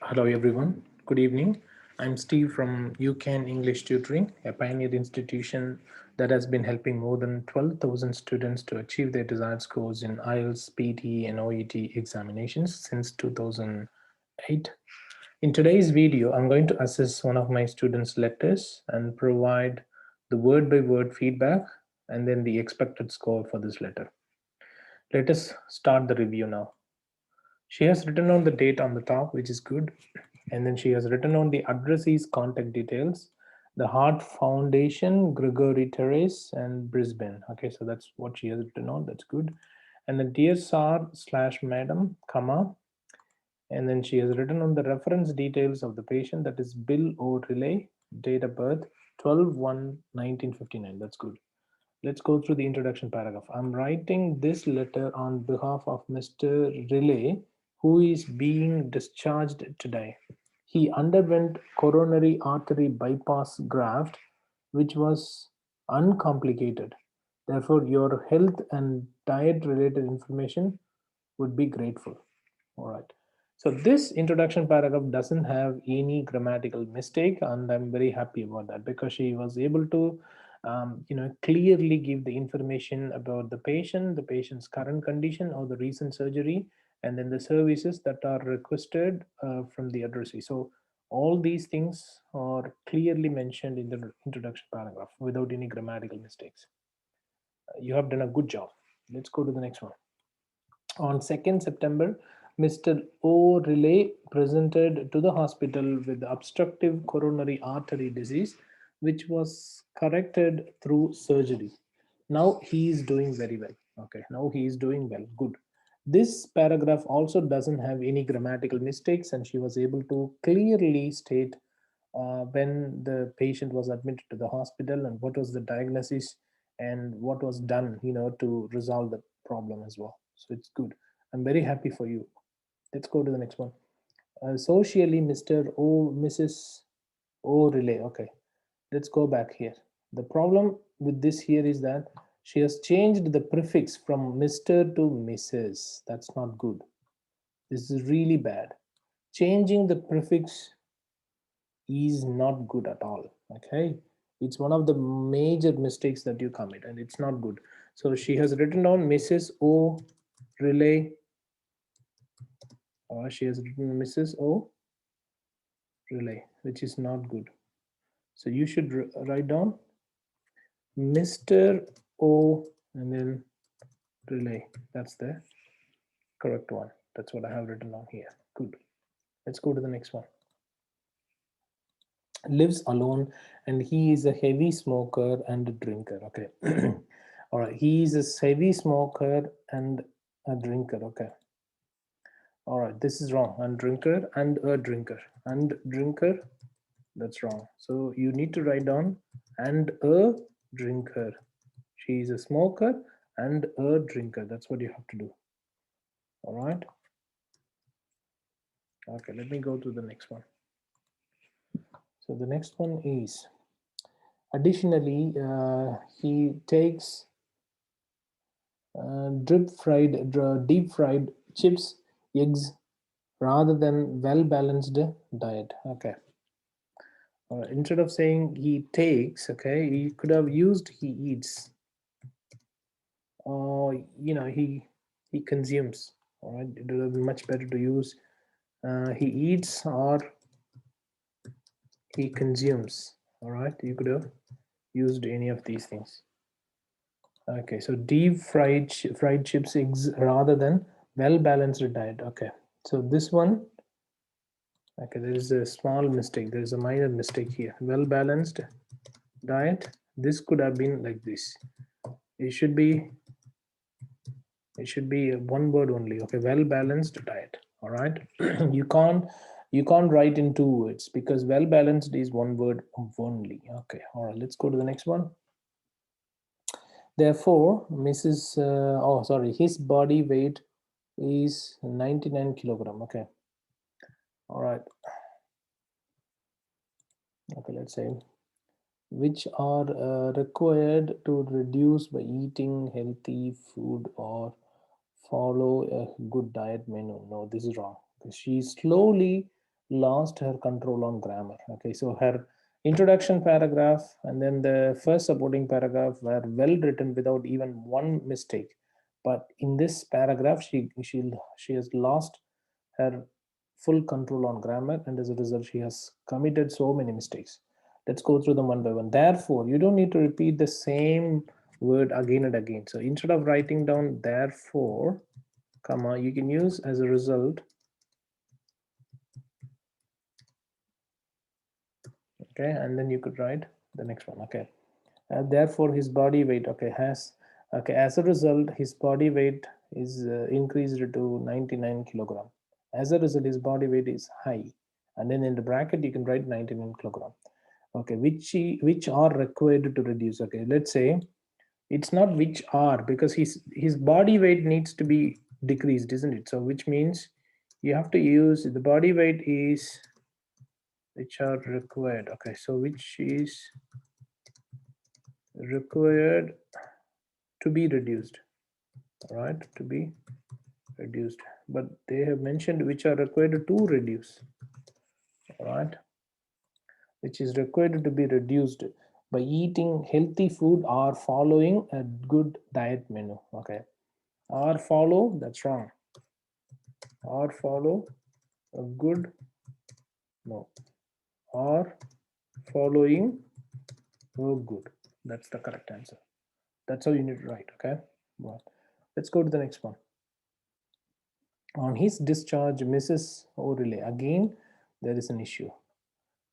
Hello everyone, good evening. I'm Steve from UCAN English Tutoring, a pioneer institution that has been helping more than 12,000 students to achieve their desired scores in IELTS, PT and OET examinations since 2008. In today's video, I'm going to assess one of my students' letters and provide the word-by-word feedback and then the expected score for this letter. Let us start the review now. She has written on the date on the top, which is good. And then she has written on the addressee's contact details, the Heart Foundation, Gregory Terrace, and Brisbane. Okay, so that's what she has written on. That's good. And then dear sir slash madam, comma. And then she has written on the reference details of the patient, that is Bill O'Reilly, date of birth 12/1/1959. That's good. Let's go through the introduction paragraph. I'm writing this letter on behalf of Mr. Riley, who is being discharged today. He underwent coronary artery bypass graft, which was uncomplicated. Therefore, your health and diet related information would be grateful. All right. So this introduction paragraph doesn't have any grammatical mistake, and I'm very happy about that because she was able to, clearly give the information about the patient, the patient's current condition, or the recent surgery, and then the services that are requested from the addressee. So all these things are clearly mentioned in the introduction paragraph without any grammatical mistakes. You have done a good job. Let's go to the next one. On 2nd September, Mr. O'Reilly presented to the hospital with obstructive coronary artery disease, which was corrected through surgery. Now he is doing very well. Okay, now he is doing well. Good. This paragraph also doesn't have any grammatical mistakes, and she was able to clearly state when the patient was admitted to the hospital and what was the diagnosis and what was done, to resolve the problem as well. So it's good. I'm very happy for you. Let's go to the next one. Socially, Mr. O, Mrs. O relay. Okay, let's go back here. The problem with this here is that she has changed the prefix from Mr. to Mrs. That's not good. This is really bad. Changing the prefix is not good at all. Okay, it's one of the major mistakes that you commit and it's not good. So she has written down Mrs. O relay, or she has written Mrs. O relay, which is not good. So you should write down Mr. O and then relay. That's the correct one. That's what I have written down here. Good. Let's go to the next one. Lives alone and he is a heavy smoker and a drinker. Okay. All right, he is a heavy smoker and a drinker. Okay. All right, this is wrong. And drinker and a drinker and drinker, that's wrong. So you need to write down and a drinker. She is a smoker and a drinker. That's what you have to do. All right. Okay, let me go to the next one. So the next one is, additionally, he takes deep fried chips, eggs, rather than well-balanced diet. Okay. Instead of saying he takes, okay, he could have used he eats, or he consumes. All right, it would have been much better to use he eats or he consumes. All right, you could have used any of these things. Okay, so deep fried chips, eggs, rather than well-balanced diet. Okay, so this one, okay, there is a small mistake. There is a minor mistake here. Well-balanced diet. This could have been like this. It should be one word only. Okay, well-balanced diet. All right. You can't write in two words because well-balanced is one word only. Okay. All right, let's go to the next one. Therefore, his body weight is 99 kilogram. Okay. All right. Okay, let's say which are required to reduce by eating healthy food or follow a good diet menu. No, this is wrong. She slowly lost her control on grammar. Okay, so her introduction paragraph and then the first supporting paragraph were well written without even one mistake. But in this paragraph, she has lost her full control on grammar, and as a result, she has committed so many mistakes. Let's go through them one by one. Therefore, you don't need to repeat the same word again and again. So instead of writing down therefore, comma, you can use as a result. Okay, and then you could write the next one. Okay, therefore his body weight, okay, has, okay, as a result his body weight is increased to 99 kilogram. As a result his body weight is high, and then in the bracket you can write 99 kilogram. Okay, which are required to reduce. Okay, let's say it's not which are, because his body weight needs to be decreased, isn't it? So which means you have to use the body weight is which are required. Okay, so which is required to be reduced. All right, to be reduced, but they have mentioned which are required to reduce. All right, which is required to be reduced by eating healthy food or following a good diet menu. Okay, or follow, that's wrong, or follow a good, no, or following a good, that's the correct answer. That's how you need to write. Okay, well, let's go to the next one. On his discharge, Mrs. O'Reilly, again there is an issue.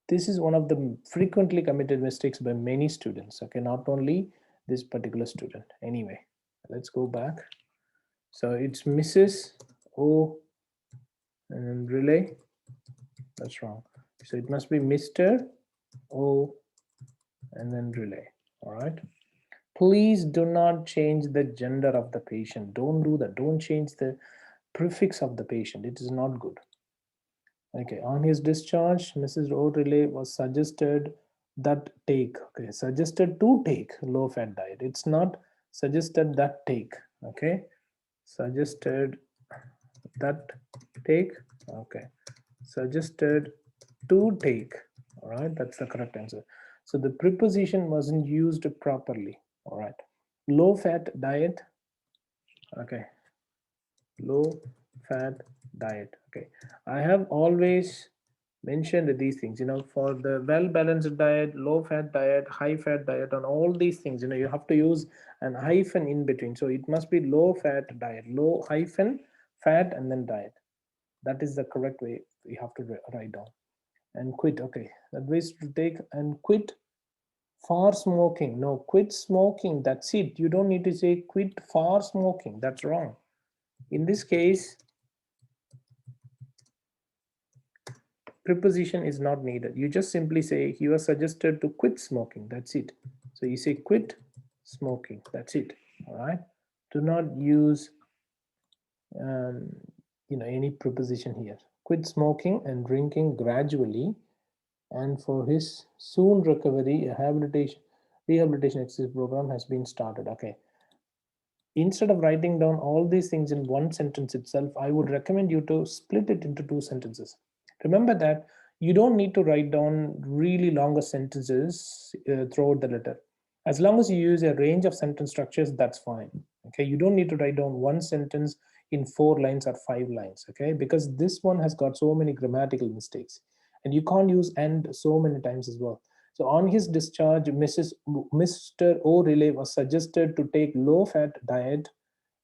This is one of the frequently committed mistakes by many students. Okay, not only this particular student. Anyway, let's go back. So it's Mrs. O and then relay. That's wrong. So it must be Mr. O and then relay. All right. Please do not change the gender of the patient. Don't do that. Don't change the prefix of the patient. It is not good. Okay, on his discharge, Mrs. O'Reilly was suggested that take, okay, suggested to take low fat diet. It's not suggested that take, okay, suggested that take, okay, suggested to take. All right, that's the correct answer. So the preposition wasn't used properly. All right, low fat diet, okay, low fat diet. Okay, I have always mentioned these things, for the well balanced diet, low fat diet, high fat diet, on all these things, you have to use an hyphen in between. So it must be low fat diet, low hyphen fat and then diet. That is the correct way we have to write down. And quit, okay, that ways to take. And quit for smoking, no, quit smoking, that's it. You don't need to say quit for smoking, that's wrong. In this case, preposition is not needed. You just simply say he was suggested to quit smoking. That's it. So you say quit smoking. That's it. All right. Do not use um, any preposition here. Quit smoking and drinking gradually, and for his soon recovery, a rehabilitation exercise program has been started. Okay, instead of writing down all these things in one sentence itself, I would recommend you to split it into two sentences. Remember that you don't need to write down really longer sentences throughout the letter. As long as you use a range of sentence structures, that's fine. Okay, you don't need to write down one sentence in 4 lines or 5 lines. Okay, because this one has got so many grammatical mistakes, and you can't use and so many times as well. So on his discharge, Mr. O'Reilly was suggested to take low-fat diet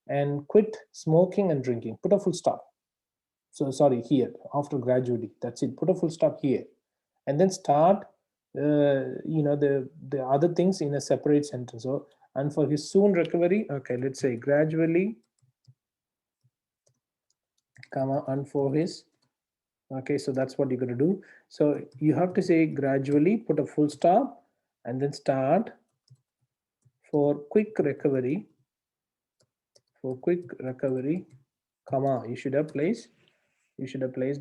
and quit smoking and drinking. Put a full stop. So sorry, here after gradually. That's it. Put a full stop here, and then start. The other things in a separate sentence. So, and for his soon recovery, okay, let's say gradually, comma, and for his. Okay, so that's what you're going to do. So you have to say gradually, put a full stop, and then start. For quick recovery, comma, you should have placed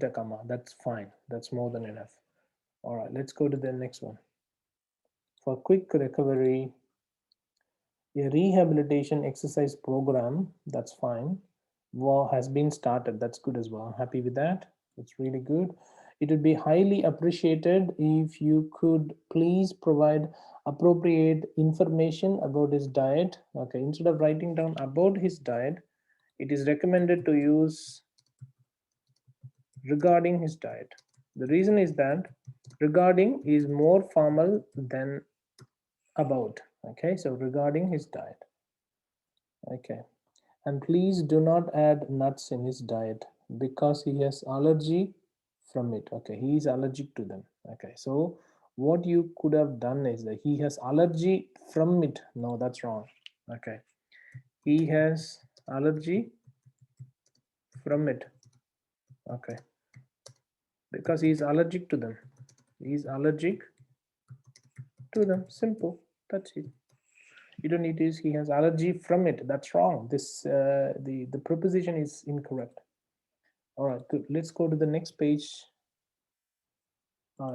a comma. That's fine. That's more than enough. All right, let's go to the next one. For quick recovery, a rehabilitation exercise program, that's fine, has been started. That's good as well. I'm happy with that. That's really good. It would be highly appreciated if you could please provide appropriate information about his diet. Okay, instead of writing down about his diet, it is recommended to use regarding his diet. The reason is that regarding is more formal than about. Okay, so regarding his diet. Okay, and please do not add nuts in his diet because he has allergy from it. Okay, he is allergic to them. Okay, so what you could have done is that he has allergy from it. No, that's wrong. Okay, he has allergy from it. Okay, because he is allergic to them. He is allergic to them. Simple. That's it. You don't need to use he has allergy from it. That's wrong. This the preposition is incorrect. All right, good. Let's go to the next page.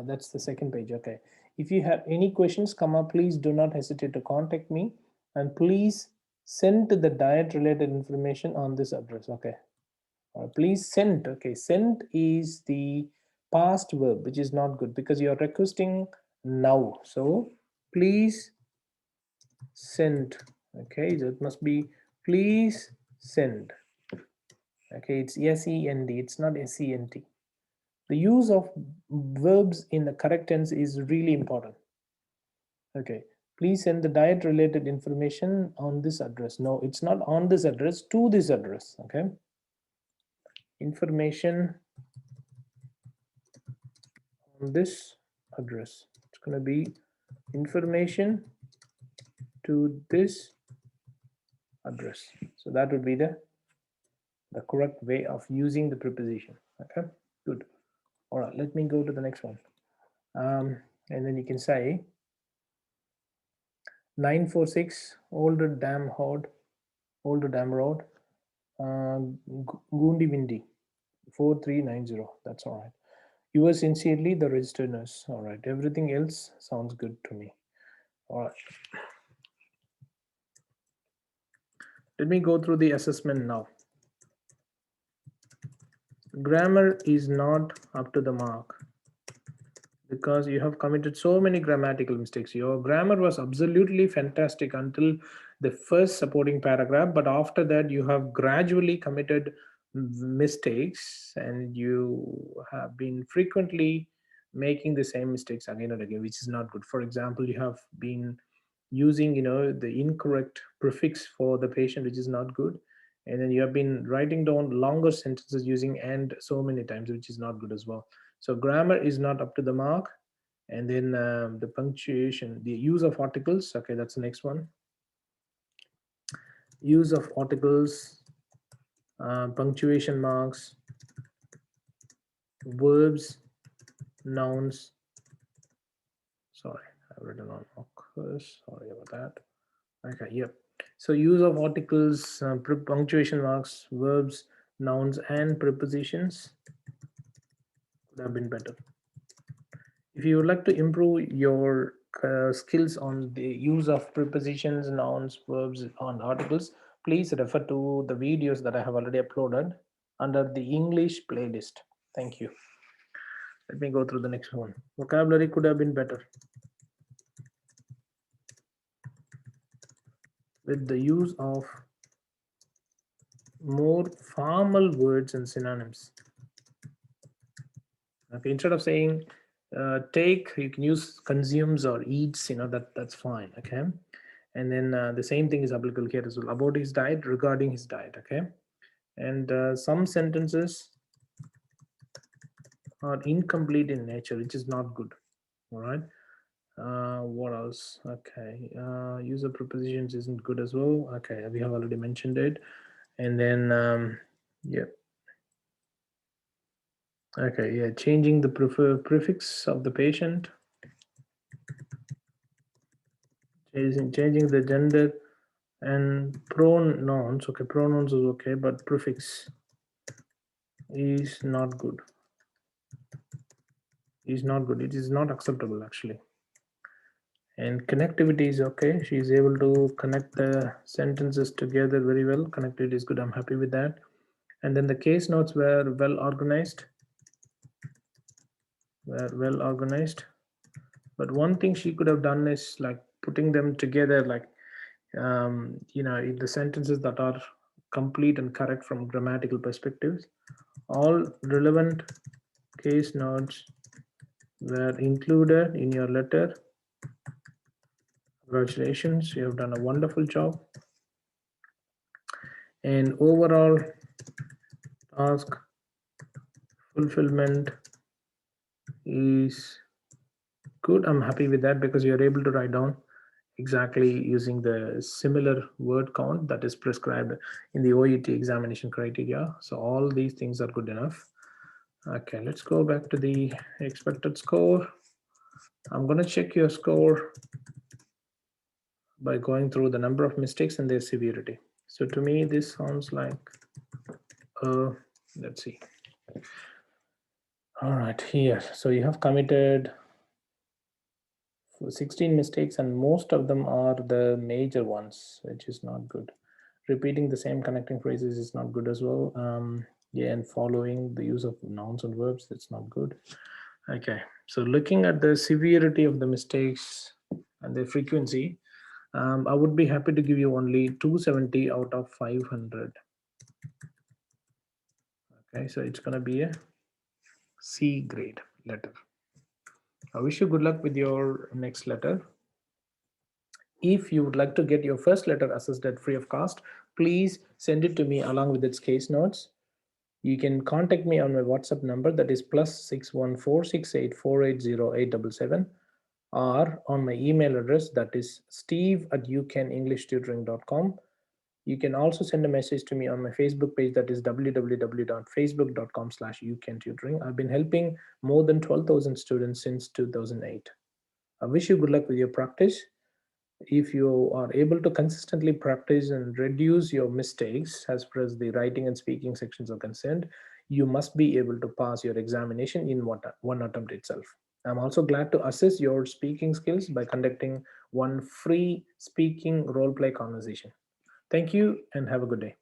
That's the second page. Okay. If you have any questions come up, please do not hesitate to contact me, and please send the diet related information on this address. Okay. Please send. Okay. Send is the past verb, which is not good because you are requesting now. So please send. Okay. So it must be please send. Okay. It's SEND. It's not SENT. The use of verbs in the correct tense is really important. Okay, please send the diet related information on this address. No, it's not on this address, to this address. Okay, information on this address. It's going to be information to this address. So that would be the correct way of using the preposition. Okay, good. All right, let me go to the next one. And then you can say 946 Older Dam Road, Gundi Windy 4390. That's all right. Yours sincerely, the registered nurse. All right. Everything else sounds good to me. All right. Let me go through the assessment now. Grammar is not up to the mark because you have committed so many grammatical mistakes. Your grammar was absolutely fantastic until the first supporting paragraph, but after that you have gradually committed mistakes and you have been frequently making the same mistakes again and again, which is not good. For example, you have been using the incorrect prefix for the patient, which is not good, and then you have been writing down longer sentences using and so many times, which is not good as well. So grammar is not up to the mark. And then the punctuation, the use of articles. Okay, that's the next one. Use of articles, punctuation marks, verbs, nouns. Sorry, I've written on occurs. Sorry about that. Okay, yep. So use of articles, punctuation marks, verbs, nouns, and prepositions could have been better. If you would like to improve your skills on the use of prepositions, nouns, verbs, and articles, please refer to the videos that I have already uploaded under the English playlist. Thank you. Let me go through the next one. Vocabulary could have been better with the use of more formal words and synonyms. Okay, instead of saying take, you can use consumes or eats. That's fine. Okay, and then the same thing is applicable here as well. About his diet, regarding his diet. Okay, and some sentences are incomplete in nature, which is not good. All right. What else? Okay, use of prepositions isn't good as well. Okay, we have already mentioned it. And then yeah. Okay, yeah, changing the prefix of the patient, changing the gender and pronouns. Okay, pronouns is okay, but prefix is not good. Is not good. It is not acceptable actually. And connectivity is okay. She is able to connect the sentences together very well. Connectivity is good. I'm happy with that. And then the case notes were well organized. were well organized. But one thing she could have done is like putting them together, like in the sentences that are complete and correct from grammatical perspectives. All relevant case notes were included in your letter. Congratulations, you have done a wonderful job. And overall task fulfillment is good. I'm happy with that because you're able to write down exactly using the similar word count that is prescribed in the OET examination criteria. So all these things are good enough. Okay, let's go back to the expected score. I'm going to check your score by going through the number of mistakes and their severity. So to me, this sounds like, let's see. All right, here. So you have committed 16 mistakes, and most of them are the major ones, which is not good. Repeating the same connecting phrases is not good as well. Yeah, and following the use of nouns and verbs, that's not good. Okay, so looking at the severity of the mistakes and their frequency, I would be happy to give you only 270 out of 500. Okay, so it's going to be a C grade letter. I wish you good luck with your next letter. If you would like to get your first letter assessed at free of cost, please send it to me along with its case notes. You can contact me on my WhatsApp number, that is +614684808777, or on my email address, that is steve@ucanenglishtutoring.com. You can also send a message to me on my Facebook page, that is www.facebook.com/ucantutoring. I've been helping more than 12,000 students since 2008. I wish you good luck with your practice. If you are able to consistently practice and reduce your mistakes as far as the writing and speaking sections are concerned, you must be able to pass your examination in one attempt itself. I'm also glad to assess your speaking skills by conducting one free speaking role play conversation. Thank you and have a good day.